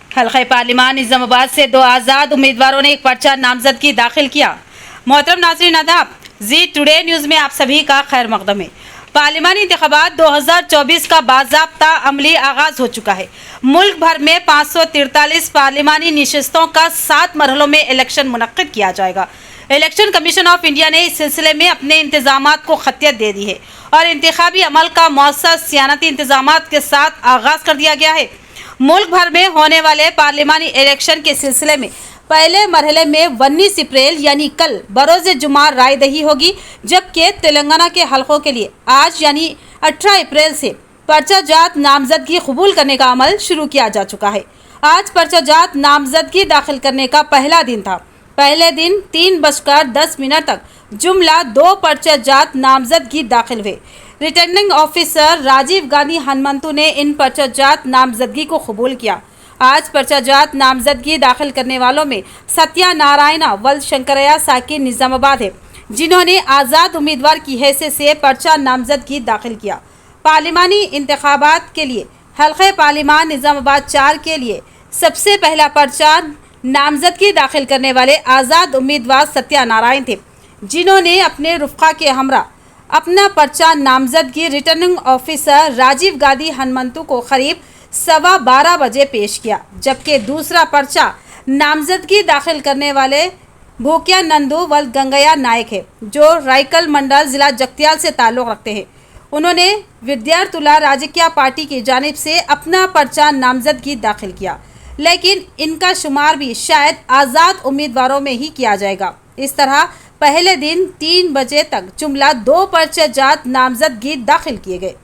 हल्का पार्लिमान निजामाबाद से 2 आज़ाद उम्मीदवारों ने एक पर्चा नामजदगी दाखिल किया। मोहतरम नाज़रीन आदाब, जी टुडे न्यूज़ में आप सभी का खैर मकदम है। पार्लिमानी इंतखाबात 2024 का बाज़ाब्ता अमली आगाज हो चुका है। मुल्क भर में 543 पार्लिमानी निशस्तों का 7 मरहलों में इलेक्शन मुनक्किद किया जाएगा। इलेक्शन कमीशन ऑफ इंडिया ने इस सिलसिले में अपने इंतजामात को खतियत दे दी है और इंतखाबी अमल का मौसर सियानती इंतजामात के साथ आगाज कर दिया गया है। मुल्क भर में होने वाले पार्लिमानी इलेक्शन के सिलसिले में पहले मरहले में 19 अप्रैल यानी कल बरोज़ जुमा रायदही होगी, जबकि तेलंगाना के हलकों के लिए आज यानी 18 अप्रैल से पर्चा जात नामजदगी कबूल करने का अमल शुरू किया जा चुका है। आज पर्चा जात नामजदगी दाखिल करने का पहला दिन था। पहले दिन 3:10 तक जुमला 2 पर्चा जात नामजदगी दाखिल हुए। रिटर्निंग ऑफिसर राजीव गांधी हनुमंतु ने इन पर्चा जात नामजदगी को कबूल किया। आज पर्चा जात नामजदगी दाखिल करने वालों में सत्या नारायणा वल शंकरया साकिर निजामाबाद है, जिन्होंने आज़ाद उम्मीदवार की हैसियत से पर्चा नामजदगी दाखिल किया। पार्लिमानी इंतखाबात के लिए हल्के पार्लिमान निजामाबाद 4 के लिए सबसे पहला पर्चा नामजदगी दाखिल करने वाले आज़ाद उम्मीदवार सत्या नारायण थे, जिन्होंने अपने रुफ़का के हमरा अपना पर्चा नामजदगी रिटर्निंग ऑफिसर राजीव गांधी हनुमंतु को करीब 12:15 बजे पेश किया, जबकि दूसरा पर्चा नामजदगी दाखिल करने वाले भूकिया नंदू वल गंगया नायक है, जो रायकल मंडल ज़िला जगतियाल से ताल्लुक़ रखते हैं। उन्होंने विद्यार्थुला राजकीय पार्टी की जानिब से अपना पर्चा नामजदगी दाखिल किया, लेकिन इनका शुमार भी शायद आज़ाद उम्मीदवारों में ही किया जाएगा। इस तरह पहले दिन 3 बजे तक जुमला 2 पर्चे जात नामजदगी दाखिल किए गए।